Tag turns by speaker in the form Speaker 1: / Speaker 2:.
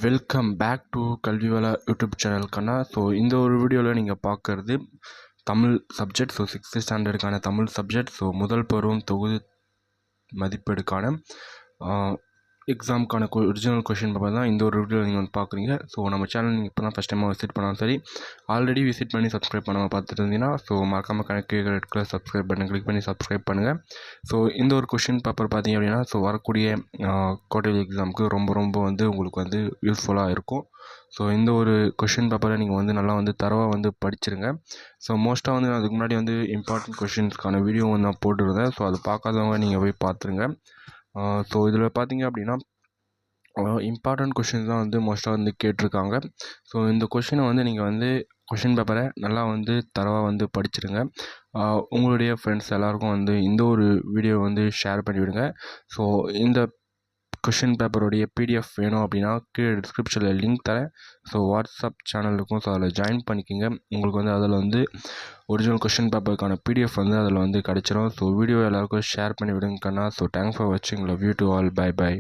Speaker 1: Welcome back to Kalvivala YouTube channel கண்ணா. So இந்த ஒரு வீடியோவில் நீங்கள் பார்க்குறது தமிழ் சப்ஜெக்ட். ஸோ 6th ஸ்டாண்டர்டுக்கான தமிழ் சப்ஜெக்ட். ஸோ முதல் பருவம் தொகுதி மதிப்பீடுக்கான எக்ஸாமுக்கான ஒரிஜினல் கொஷின் பேப்பர் தான் இந்த ஒரு வீடியோவில் நீங்கள் வந்து பார்க்குறீங்க. ஸோ நம்ம சேனல் நீங்கள் இப்போ தான் ஃபஸ்ட் டைமாக விசிட் பண்ணாலும் சரி, ஆல்ரெடி விசிட் பண்ணி சப்ஸ்கிரைப் பண்ணாமல் பார்த்துட்டு இருந்தீங்கன்னா ஸோ மறக்காமல் கணக்கு red colour subscribe button click பண்ணி சப்ஸ்கிரைப் பண்ணுங்கள். ஸோ இந்த ஒரு கொஷின் பேப்பர் பார்த்திங்க அப்படின்னா ஸோ வரக்கூடிய குவார்ட்டர்லி எக்ஸாமுக்கு ரொம்ப வந்து உங்களுக்கு வந்து யூஸ்ஃபுல்லாக இருக்கும். ஸோ இந்த ஒரு கொஷின் பேப்பரை நீங்கள் வந்து நல்லா வந்து தரவாக வந்து படிச்சிருங்க. ஸோ மோஸ்ட்டாக வந்து நான் அதுக்கு முன்னாடி வந்து இம்பார்ட்டன்ட் கொஷின்ஸ்க்கான வீடியோ வந்து நான் போட்டுருந்தேன். ஸோ அது பார்க்காதவங்க நீங்கள் போய் பார்த்துருங்க. ஸோ இதில் பார்த்தீங்க அப்படின்னா இம்பார்ட்டன்ட் கொஷின்ஸ் தான் வந்து மோஸ்ட்டாக வந்து கேட்டிருக்காங்க. ஸோ இந்த கொஷினை வந்து நீங்கள் வந்து கொஷின் பேப்பரை நல்லா வந்து தரவாக வந்து படிச்சிருங்க. உங்களுடைய ஃப்ரெண்ட்ஸ் எல்லாருக்கும் வந்து இந்த ஒரு வீடியோ வந்து ஷேர் பண்ணிவிடுங்க. ஸோ இந்த கொஷின் பேப்பருடைய பிடிஎஃப் வேணும் அப்படின்னா கீழே டிஸ்கிரிப்ஷனில் லிங்க் தரேன். ஸோ வாட்ஸ்அப் சேனல் இருக்கும். ஸோ அதில் ஜாயின் பண்ணிக்கோங்க. உங்களுக்கு வந்து அதில் வந்து ஒரிஜினல் கொஷின் பேப்பருக்கான பிடிஎஃப் வந்து அதில் வந்து கிடச்சிரும். ஸோ வீடியோ எல்லாருக்கும் ஷேர் பண்ணி விடுங்க கண்ணா. ஸோ தேங்க்ஸ் ஃபார் வாட்சிங். Love you to all. By.